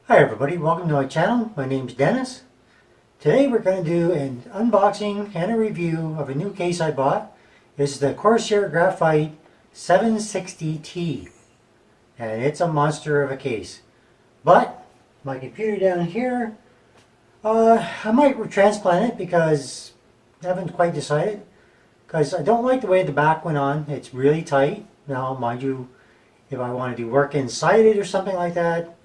Hi everybody, welcome to my channel. My name is Dennis. Today we're going to do an unboxing and a review of a new case I bought. It's the Corsair Graphite 760T, and it's a monster of a case. But my computer down here, I might transplant it because I haven't quite decided. Because I don't like the way the back went on. It's really tight. Now mind you, if I want to do work inside it or something like that,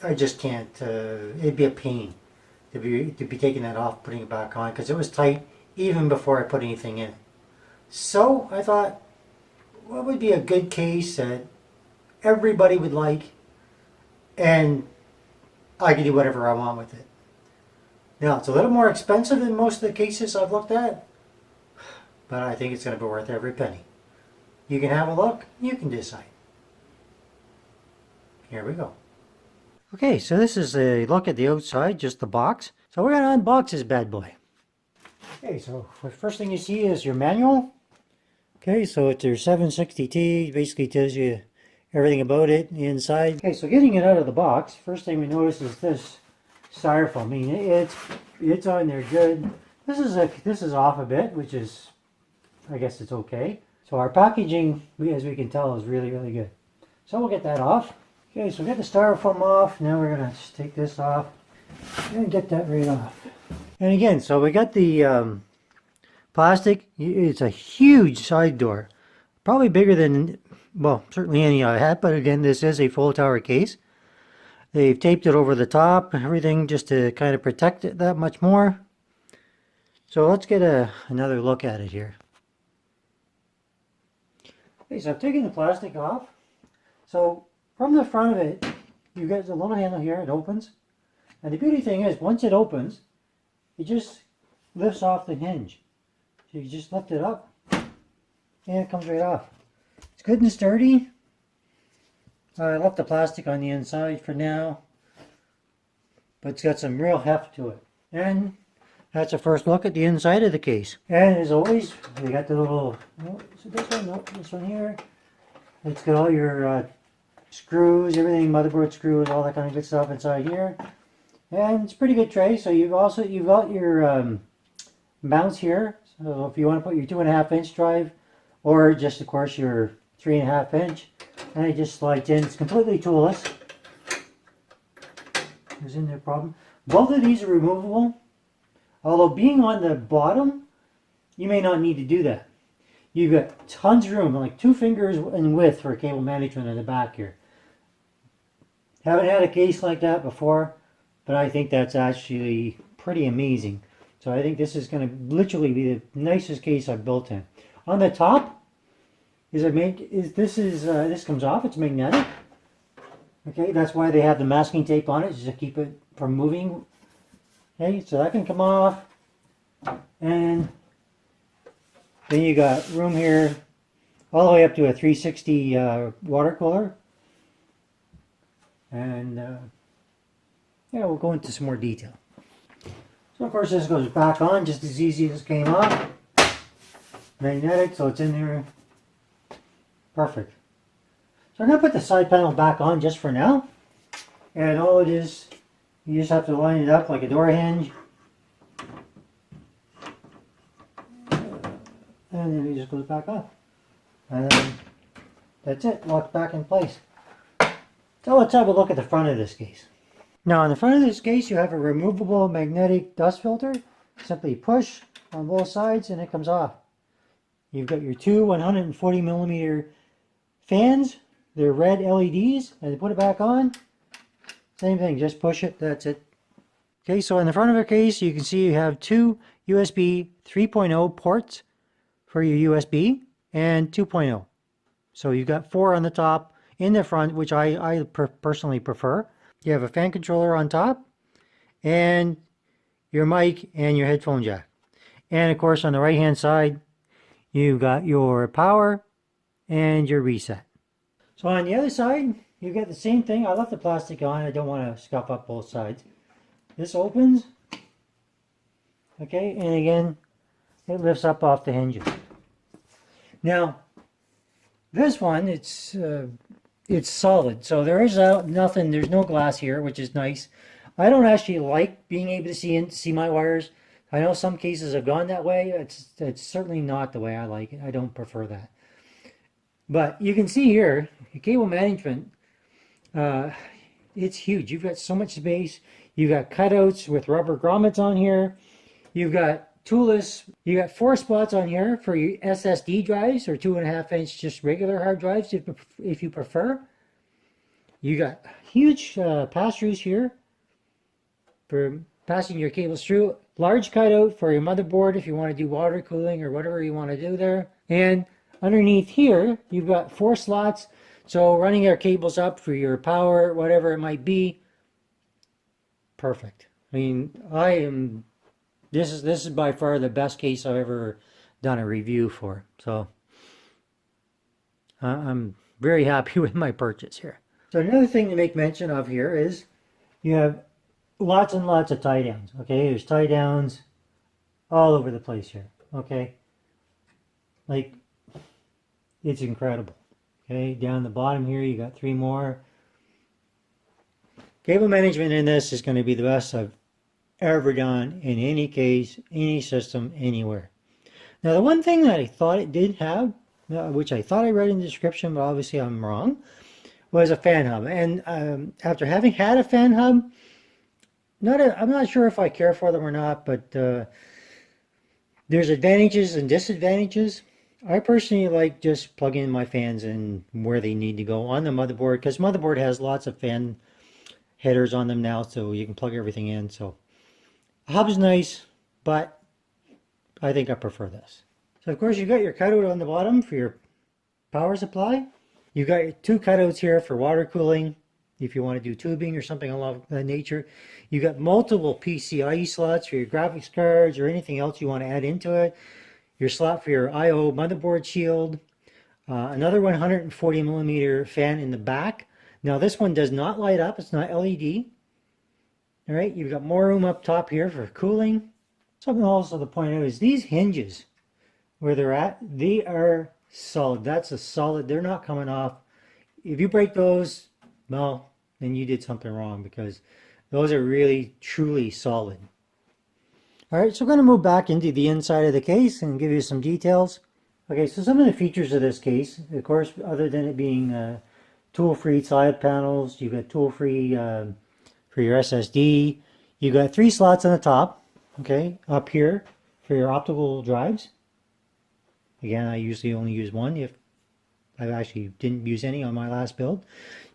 I just can't, it'd be a pain to be taking that off, putting it back on, because it was tight even before I put anything in it. So I thought, what would be a good case that everybody would like, and I can do whatever I want with it. Now, it's a little more expensive than most of the cases I've looked at, but I think it's going to be worth every penny. You can have a look, you can decide. Here we go. Okay, so this is a look at the outside, just the box. So we're going to unbox this bad boy. Okay, so the first thing you see is your manual. Okay, so it's your 760T, basically tells you everything about it inside. Okay, so getting it out of the box, first thing we notice is this styrofoam. I mean, it's on there good. This is off a bit, which is, I guess it's okay. So our packaging, as we can tell, is really, really good. So we'll get that off. Okay, so we got the styrofoam off. Now we're going to just take this off and get that right off. And again, so we got the plastic. It's a huge side door. Probably bigger than, well, certainly any I had. But again, this is a full tower case. They've taped it over the top and everything just to kind of protect it that much more. So let's get another look at it here. Okay, so I've taken the plastic off. So from the front of it, you get a little handle here, it opens. And the beauty thing is, once it opens, it just lifts off the hinge. So you just lift it up, and it comes right off. It's good and sturdy. I left the plastic on the inside for now, but it's got some real heft to it. And that's a first look at the inside of the case. And as always, we got the little, oh, is it this one? No, this one here. It's got all your screws, everything, motherboard screws, all that kind of good stuff inside here. And it's a pretty good tray. So you've got your mounts here. So if you want to put your 2.5 inch drive, or just of course your 3.5 inch, and it just slides in. It's completely toolless. There's no problem. Both of these are removable. Although being on the bottom, you may not need to do that. You've got tons of room, like 2 fingers in width for cable management in the back here. Haven't had a case like that before, but I think that's actually pretty amazing. So I think this is going to literally be the nicest case I've built in. On the top, this comes off. It's magnetic. Okay, that's why they have the masking tape on it, just to keep it from moving. Okay, so that can come off, and then you got room here all the way up to a 360 water cooler. And yeah, we'll go into some more detail. So of course this goes back on just as easy as it came off. Magnetic, so it's in there. Perfect. So I'm going to put the side panel back on just for now. And all it is, you just have to line it up like a door hinge. And then it just goes back on. And then that's it, locks back in place. So let's have a look at the front of this case. Now on the front of this case you have a removable magnetic dust filter. Simply push on both sides and it comes off. You've got your 2 140mm fans. They're red LEDs, and to put it back on, same thing, just push it, that's it. Okay, so in the front of the case you can see you have 2 USB 3.0 ports for your USB and 2.0. So you've got 4 on the top in the front, which I personally prefer. You have a fan controller on top, and your mic and your headphone jack. And of course on the right hand side, you've got your power and your reset. So on the other side, you get the same thing. I left the plastic on. I don't want to scuff up both sides. This opens. Okay, and again, it lifts up off the hinges. Now, this one, it's it's solid. So there is nothing, there's no glass here, which is nice. I don't actually like being able to see my wires. I know some cases have gone that way. It's certainly not the way I like it. I don't prefer that. But you can see here, your cable management, it's huge. You've got so much space. You've got cutouts with rubber grommets on here. You've got toolless. You got 4 spots on here for your SSD drives or 2.5-inch just regular hard drives if you prefer. You got huge pass-throughs here for passing your cables through. Large cutout for your motherboard if you want to do water cooling or whatever you want to do there. And underneath here, you've got 4 slots. So running your cables up for your power, whatever it might be, perfect. I mean, this is by far the best case I've ever done a review for. So I'm very happy with my purchase here. So another thing to make mention of here is you have lots and lots of tie downs. Okay, there's tie downs all over the place here. Okay, like it's incredible. Okay, down the bottom here you got 3 more. Cable management in this is going to be the best I've ever done in any case, any system, anywhere. Now the one thing that I thought it did have, which I thought I read in the description, but obviously I'm wrong, was a fan hub. And after having had a fan hub, I'm not sure if I care for them or not, but there's advantages and disadvantages. I personally like just plugging my fans in where they need to go on the motherboard, because motherboard has lots of fan headers on them now, so you can plug everything in. So hub's nice, but I think I prefer this. So of course you got your cutout on the bottom for your power supply. You got your 2 cutouts here for water cooling if you want to do tubing or something along that nature. You got multiple PCIe slots for your graphics cards or anything else you want to add into it. Your slot for your I/O motherboard shield. Another 140 millimeter fan in the back. Now this one does not light up. It's not LED. All right, you've got more room up top here for cooling. Something also to point out is these hinges, where they're at, they are solid. That's a solid, they're not coming off. If you break those, well, then you did something wrong, because those are really, truly solid. All right, so we're going to move back into the inside of the case and give you some details. Okay, so some of the features of this case, of course, other than it being tool-free side panels, you've got tool-free for your SSD. You got 3 slots on the top, okay, up here for your optical drives. Again, I usually only use 1 if I actually didn't use any on my last build.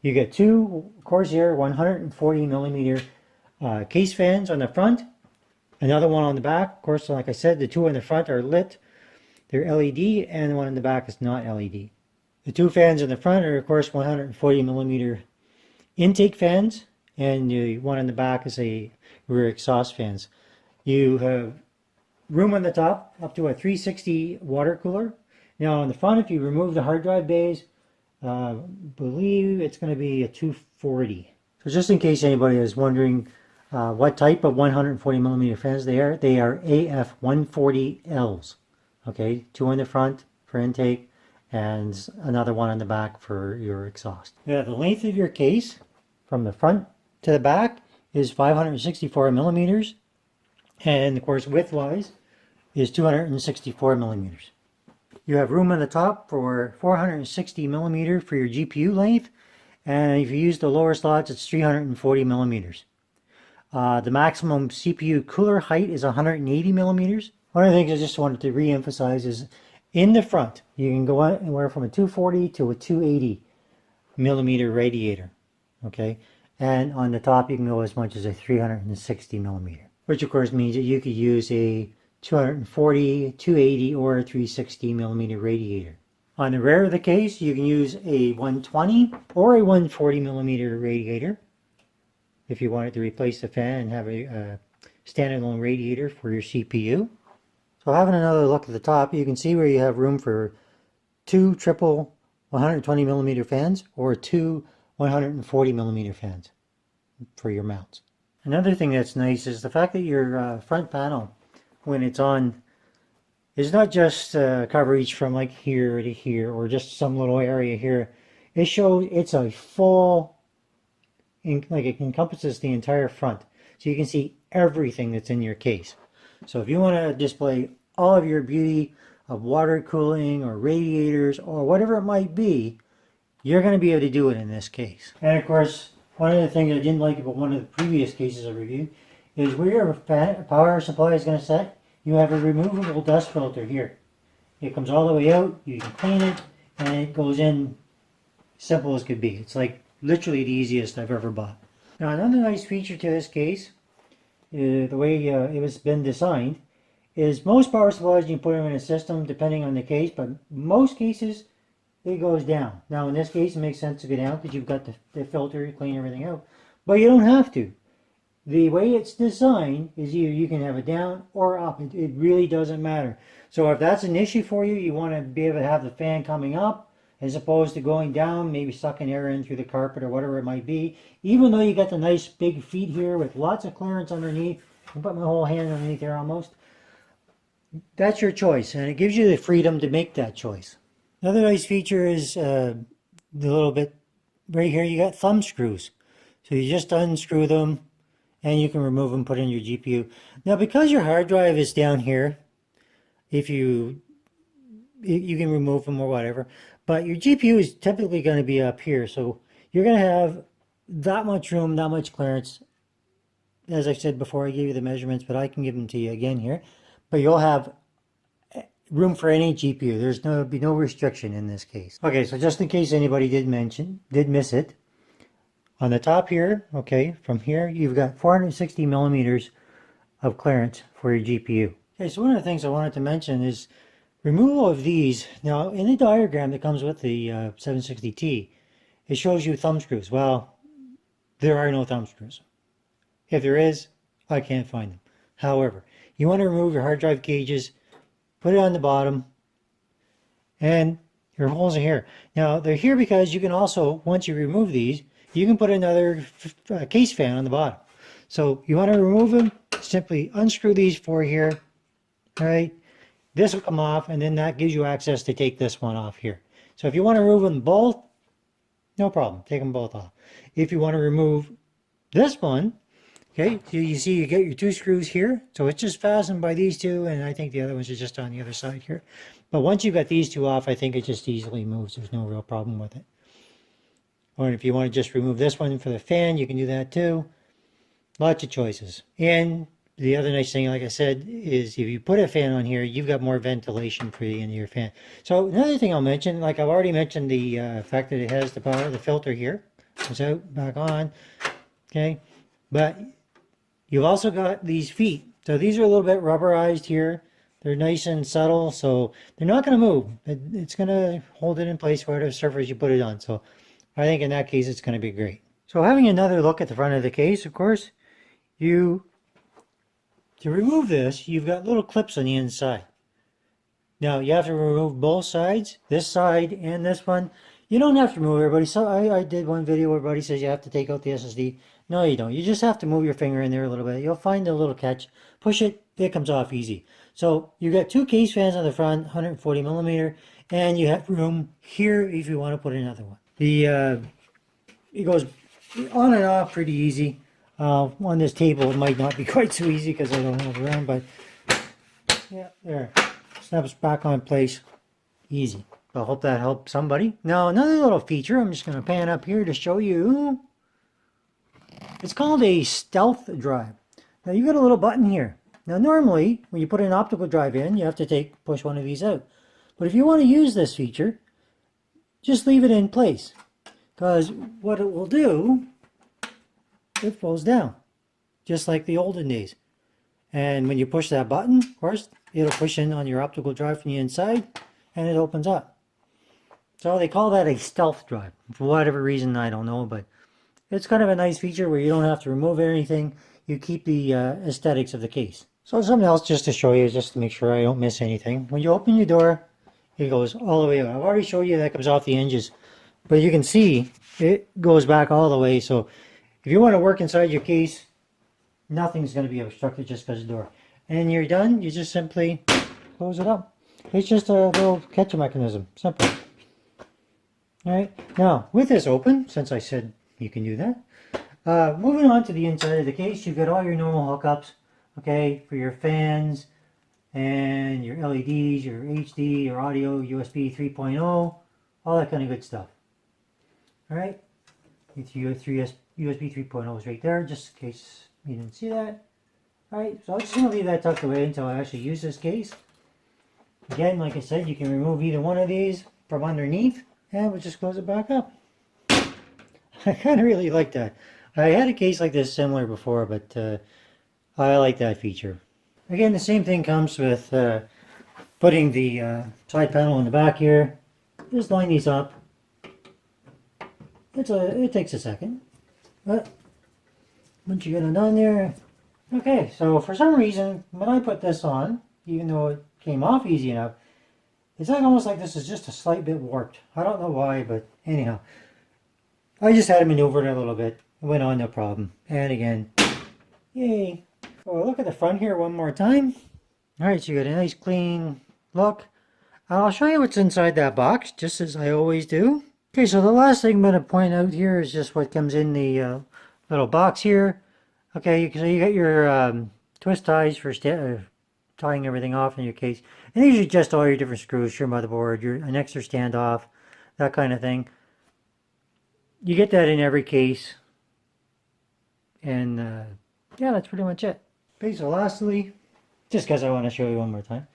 You get 2 Corsair 140 millimeter case fans on the front, another one on the back. Of course, like I said, the 2 on the front are lit. They're LED, and the one in the back is not LED. The 2 fans in the front are, of course, 140 millimeter intake fans, and the one in the back is a rear exhaust fans. You have room on the top up to a 360 water cooler. Now on the front, if you remove the hard drive bays, believe it's going to be a 240. So just in case anybody is wondering what type of 140 millimeter fans they are AF 140Ls. Okay, 2 on the front for intake and another one on the back for your exhaust. Yeah, the length of your case from the front to the back is 564 millimeters, and of course width-wise is 264 millimeters. You have room on the top for 460 millimeter for your GPU length, and if you use the lower slots, it's 340 millimeters. The maximum CPU cooler height is 180 millimeters. One of the things I just wanted to re-emphasize is in the front, you can go anywhere from a 240 to a 280 millimeter radiator. Okay, and on the top you can go as much as a 360 millimeter, which of course means that you could use a 240, 280, or a 360 millimeter radiator. On the rear of the case, you can use a 120 or a 140 millimeter radiator if you wanted to replace the fan and have a standalone radiator for your CPU. So having another look at the top, you can see where you have room for 2 triple 120 millimeter fans or 2 140 millimeter fans for your mounts. Another thing that's nice is the fact that your front panel, when it's on, is not just coverage from like here to here or just some little area here. it shows it's a full, like it encompasses the entire front. So you can see everything that's in your case. So if you want to display all of your beauty of water cooling or radiators or whatever it might be, you're going to be able to do it in this case. And of course, one of the things I didn't like about one of the previous cases I reviewed is where your power supply is going to set, you have a removable dust filter here. It comes all the way out, you can clean it, and it goes in simple as could be. It's like literally the easiest I've ever bought. Now another nice feature to this case, the way it was been designed, is most power supplies you can put them in a system depending on the case, but most cases it goes down. Now in this case it makes sense to go down because you've got the filter, you clean everything out, but you don't have to. The way it's designed is either you can have it down or up. It really doesn't matter. So if that's an issue for you, you want to be able to have the fan coming up as opposed to going down, maybe sucking air in through the carpet or whatever it might be. Even though you got the nice big feet here with lots of clearance underneath, I can put my whole hand underneath there almost. That's your choice, and it gives you the freedom to make that choice. Another nice feature is the little bit right here, you got thumb screws. So you just unscrew them and you can remove them, put in your GPU. Now because your hard drive is down here, if you can remove them or whatever, but your GPU is typically going to be up here. So you're going to have that much room, that much clearance. As I said before, I gave you the measurements, but I can give them to you again here. But you'll have room for any GPU. There's be no restriction in this case. Okay, so just in case anybody did miss it, on the top here, okay, from here, you've got 460 millimeters of clearance for your GPU. Okay, so one of the things I wanted to mention is removal of these. Now, in the diagram that comes with the 760T, it shows you thumb screws. Well, there are no thumb screws. If there is, I can't find them. However, you want to remove your hard drive gauges, put it on the bottom, and your holes are here. Now, they're here because you can also, once you remove these, you can put another case fan on the bottom. So you want to remove them, simply unscrew these four here, all right? This will come off, and then that gives you access to take this one off here. So if you want to remove them both, no problem, take them both off. If you want to remove this one, okay, so you see you get your two screws here. So it's just fastened by these two, and I think the other ones are just on the other side here. But once you've got these two off, I think it just easily moves. There's no real problem with it. Or if you want to just remove this one for the fan, you can do that too. Lots of choices. And the other nice thing, like I said, is if you put a fan on here, you've got more ventilation for the end of your fan. So another thing I'll mention, like I've already mentioned the fact that it has the power, the filter here. It's out, back on. Okay. But you've also got these feet. So these are a little bit rubberized here. They're nice and subtle, so they're not going to move. It's going to hold it in place whatever surface you put it on. So I think in that case, it's going to be great. So having another look at the front of the case, of course, to remove this, you've got little clips on the inside. Now, you have to remove both sides, this side and this one. You don't have to remove everybody. So I did one video where everybody says you have to take out the SSD. No, you don't. You just have to move your finger in there a little bit. You'll find a little catch. Push it, it comes off easy. So you got two case fans on the front, 140 millimeter, and you have room here if you want to put another one. It goes on and off pretty easy. On this table, it might not be quite so easy because I don't have it around, but yeah, there. Snaps back on place. Easy. I hope that helped somebody. Now, another little feature, I'm just going to pan up here to show you. It's called a stealth drive. Now, you got a little button here. Now, normally, when you put an optical drive in, you have to push one of these out. But if you want to use this feature, just leave it in place. Because what it will do, it falls down. Just like the olden days. And when you push that button, of course, it'll push in on your optical drive from the inside, and it opens up. So they call that a stealth drive. For whatever reason, I don't know, but it's kind of a nice feature where you don't have to remove anything. You keep the aesthetics of the case. So something else just to show you, just to make sure I don't miss anything. When you open your door, it goes all the way out. I've already showed you that comes off the hinges. But you can see it goes back all the way. So if you want to work inside your case, nothing's going to be obstructed just because of the door. And you're done, you just simply close it up. It's just a little catch mechanism. Simple. Alright, now with this open, since I said you can do that, moving on to the inside of the case, you've got all your normal hookups, okay, for your fans and your LEDs, your HD, your audio, USB 3.0, all that kind of good stuff. Alright, your USB 3.0 is right there, just in case you didn't see that. Alright, so I'm just going to leave that tucked away until I actually use this case. Again, like I said, you can remove either one of these from underneath, and we'll just close it back up. I kind of really like that. I had a case like this similar before, but I like that feature. Again, the same thing comes with putting the side panel in the back here. Just line these up. It takes a second, but once you get it on there, okay. So for some reason, when I put this on, even though it came off easy enough, it's like almost like this is just a slight bit warped. I don't know why, but anyhow, I just had to maneuver it a little bit. It went on, no problem. And again, yay. Oh, look at the front here one more time. All right, so you got a nice clean look. I'll show you what's inside that box, just as I always do. Okay, so the last thing I'm going to point out here is just what comes in the little box here. Okay, so you got your twist ties for tying everything off in your case. And these are just all your different screws, your motherboard, an extra standoff, that kind of thing. You get that in every case. And yeah, that's pretty much it. Okay, so lastly, just because I want to show you one more time,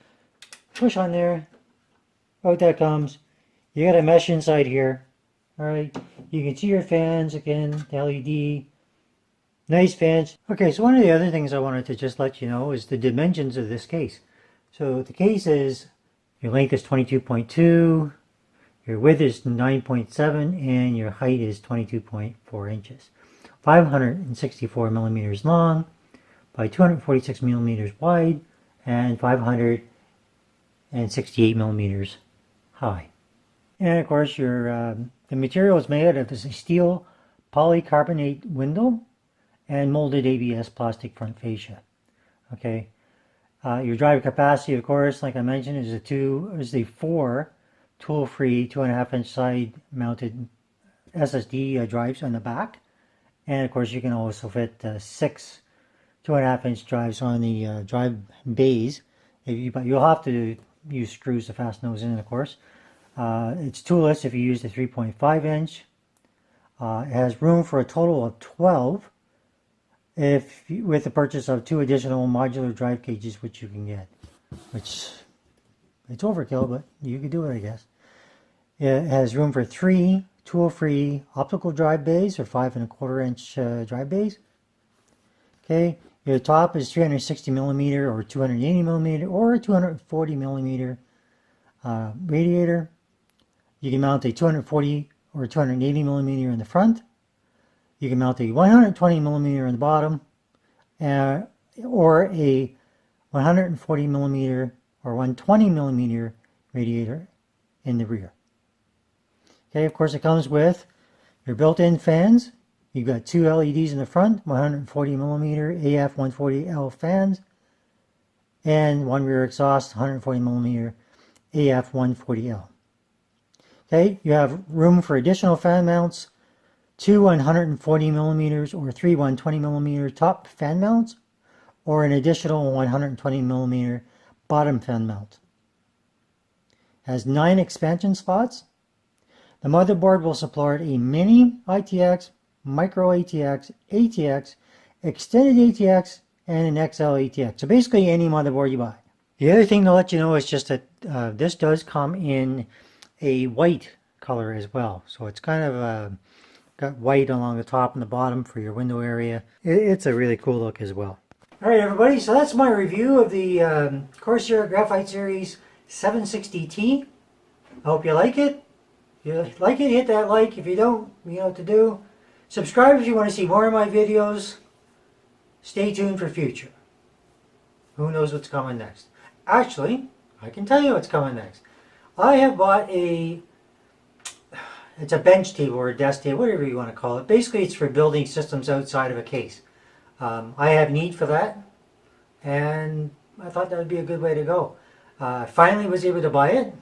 push on there, out that comes. You got a mesh inside here. Alright, you can see your fans again, the LED. Nice fans. Okay, so one of the other things I wanted to just let you know is the dimensions of this case. So the case is, your length is 22.2, your width is 9.7, and your height is 22.4 inches. 564 millimeters long by 246 millimeters wide and 568 millimeters high. And of course, the material is made out of a steel polycarbonate window and molded ABS plastic front fascia. Okay, your drive capacity, of course, like I mentioned, is a 4 tool-free 2.5-inch side-mounted SSD drives on the back, and of course you can also fit 6 2.5-inch drives on the drive bays. But you'll have to use screws to fasten those in, of course. It's toolless if you use the 3.5-inch. It has room for a total of 12 with the purchase of 2 additional modular drive cages, which you can get. Which, it's overkill, but you can do it, I guess. It has room for 3 tool-free optical drive bays, or 5.25-inch drive bays. Okay, your top is 360 millimeter or 280 millimeter or a 240 millimeter radiator. You can mount a 240 or 280 millimeter in the front. You can mount a 120 millimeter in the bottom, or a 140 millimeter or 120 millimeter radiator in the rear. Okay, of course it comes with your built-in fans. You've got 2 LEDs in the front, 140 millimeter AF 140L fans, and 1 rear exhaust, 140 millimeter AF 140L. Okay, you have room for additional fan mounts, 2 140 millimeters or 3 120 millimeter top fan mounts, or an additional 120 millimeter bottom fan mount. Has 9 expansion slots. The motherboard will support a mini ITX, micro ATX, ATX, extended ATX, and an XL ATX. So basically any motherboard you buy. The other thing to let you know is just that this does come in a white color as well. So it's kind of got white along the top and the bottom for your window area. It's a really cool look as well. Alright everybody, so that's my review of the Corsair Graphite Series 760T. I hope you like it. If you like it, hit that like. If you don't, you know what to do. Subscribe if you want to see more of my videos. Stay tuned for future. Who knows what's coming next? Actually, I can tell you what's coming next. I have bought it's a bench table or a desk table, whatever you want to call it. Basically, it's for building systems outside of a case. I have need for that, and I thought that would be a good way to go. Finally was able to buy it.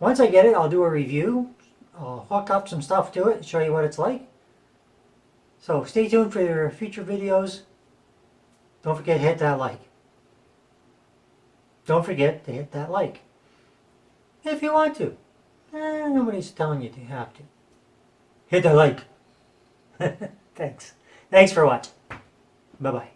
Once I get it, I'll do a review. I'll hook up some stuff to it and show you what it's like. So stay tuned for your future videos. Don't forget to hit that like. Don't forget to hit that like. If you want to. Nobody's telling you to have to. Hit that like. Thanks. Thanks for watching. Bye-bye.